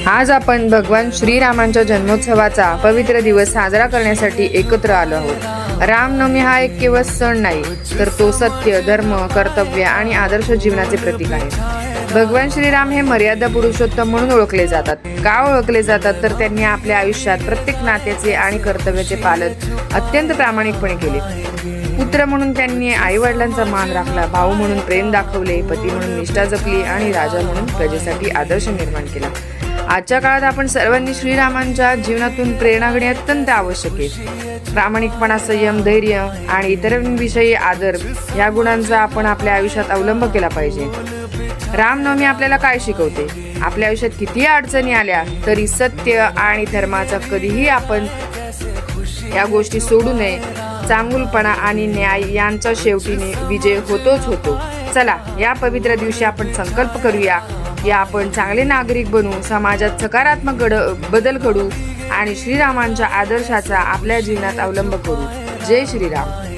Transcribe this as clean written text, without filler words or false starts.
आज आपण भगवान श्रीरामांच्या जन्मोत्सवाचा पवित्र दिवस साजरा करण्यासाठी एकत्र आलो आहोत। रामनवमी हा एक केवळ सण नाही, तर तो सत्य, धर्म, कर्तव्य आणि आदर्श जीवनाचे प्रतीक आहे। भगवान श्रीराम हे मर्यादा पुरुषोत्तम म्हणून ओळखले जातात। का ओळखले जातात तर त्यांनी आपल्या आयुष्यात प्रत्येक नात्याचे आणि कर्तव्याचे पालन अत्यंत प्रामाणिकपणे केले। पुत्र म्हणून त्यांनी आई वडिलांचा मान राखला, भाऊ म्हणून प्रेम दाखवले, पती म्हणून निष्ठा जपली आणि राजा म्हणून प्रजेसाठी आदर्श निर्माण केला। आजच्या काळात आपण सर्वांनी श्रीरामांच्या जीवनातून प्रेरणा घेणे अत्यंत आवश्यक आहे। प्रामाणिकपणा, संयम, धैर्य आणि इतरांविषयी आदर या गुणांचा आपण आपल्या आयुष्यात अवलंब केला पाहिजे। रामनवमी आपल्याला काय शिकवते? आपल्या आयुष्यात कितीही अडचणी आल्या तरी सत्य आणि धर्माचा कधीही आपण या गोष्टी सोडू नये। चांगुलपणा आणि न्याय यांचा शेवटीने विजय होतोच होतो। चला, या पवित्र दिवशी आपण संकल्प करूया की आपण चांगले नागरिक बनू, समाजात सकारात्मक बदल घडू आणि श्रीरामांच्या आदर्शाचा आपल्या जीवनात अवलंब करू। जय श्रीराम।